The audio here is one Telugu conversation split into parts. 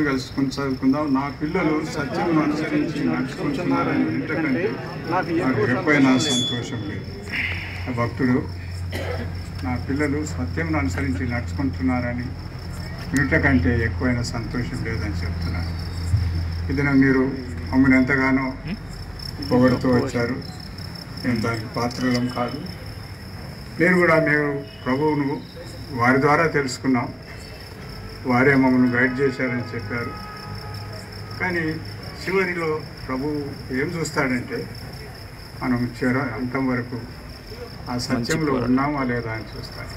అందరం కలిసి కొనసాగుకుందాం. నా పిల్లలు సత్యమును అనుసరించి నడుచుకుంటున్నారని వింటకంటే నాకు ఎప్పుడైనా సంతోషం లేదు. భక్తుడు, నా పిల్లలు సత్యమును అనుసరించి నడుచుకుంటున్నారని వింటకంటే ఎక్కువైన సంతోషం లేదని చెప్తున్నాను. ఇది మీరు మమ్మల్ని ఎంతగానో పొగడుతూ వచ్చారు. మేము దానికి పాత్రలం కాదు. నేను కూడా మేము ప్రభువును వారి ద్వారా తెలుసుకున్నాం. వారే మమ్మల్ని గైడ్ చేశారని చెప్పారు. కానీ చివరిలో ప్రభువు ఏం చూస్తాడంటే మనం అంతం వరకు ఆ సత్యంలో ఉన్నామా లేదా అని చూస్తాడు.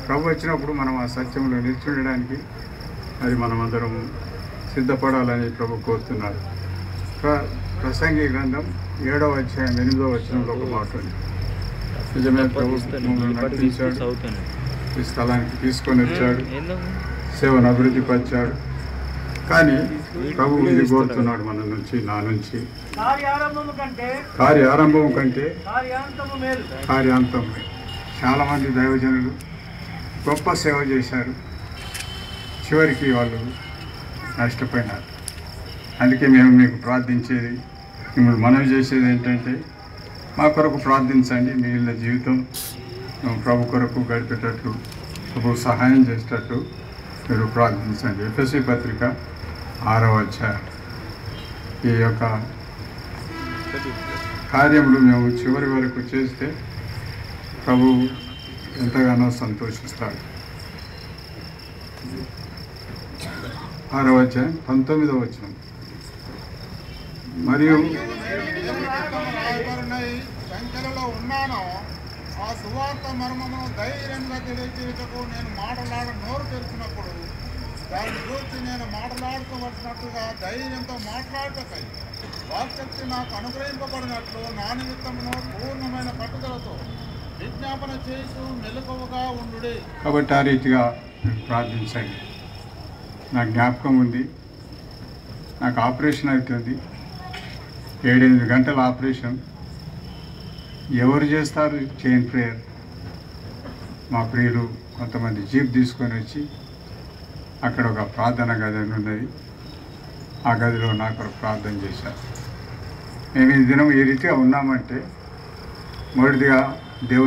ప్రభు వచ్చినప్పుడు మనం ఆ సత్యంలో నిల్చుండడానికి అది మనమందరం సిద్ధపడాలని ప్రభు కోరుతున్నాడు. ప్రసంగి గ్రంథం 7వ అధ్యాయం 8వ వచనంలో ఒక మాట ఉంది. నిజమే, ప్రభు నడిపించాడు, ఈ స్థలానికి తీసుకొని వచ్చాడు, సేవను అభివృద్ధి పరిచాడు. కానీ ప్రభు ఇది కోరుతున్నాడు మన నుంచి, నా నుంచి, కార్యారంభం కంటే కార్యాంతం. చాలామంది దైవజనులు గొప్ప సేవ చేశారు, చివరికి వాళ్ళు నష్టపోయినారు. అందుకే మేము మీకు ప్రార్థించేది, మిమ్మల్ని మనవి చేసేది ఏంటంటే మా కొరకు ప్రార్థించండి. మిగిలిన జీవితం ప్రభు కొరకు గడిపేటట్లు, ప్రభు సహాయం చేసేటట్లు మీరు ప్రార్థించండి. ఎఫెసీ పత్రిక 6వ అధ్యాయం. ఈ యొక్క కార్యములు మేము చివరి వరకు చేస్తే ప్రభు ఎంతగానో సంతోషిస్తాడు. 6వ అధ్యాయం 19వ వచనం. మరియు సంఖ్యలలో ఉన్నానో ఆ సువార్త మర్మమును ధైర్యంగా తెలియచేయటకు నేను నోరు తెరిచినప్పుడు దాని గురించి నేను మాట్లాడుకోవలసినట్టుగా ధైర్యంతో మాట్లాడటకై వాక్శక్తి నాకు అనుగ్రహింపబడినట్లు నా నిమిత్తమును పూర్ణమైన పట్టుదలతో విజ్ఞాపన చేస్తూ మెలకువగా ఉండు. కాబట్టి ఆ రీతిగా ప్రార్థించండి. నా జ్ఞాపకం ఉంది, నాకు ఆపరేషన్ అవుతుంది, 7-8 గంటల ఆపరేషన్. ఎవరు చేస్తారు చైన్ ప్రేయర్? మా ప్రియులు కొంతమంది జీప్ తీసుకొని వచ్చి అక్కడ ఒక ప్రార్థన గది ఉన్నది, ఆ గదిలో నా కొరకు ప్రార్థన చేశారు. మేము ఈ దినం ఈ రీతిగా ఉన్నామంటే మొదటిగా దేవుని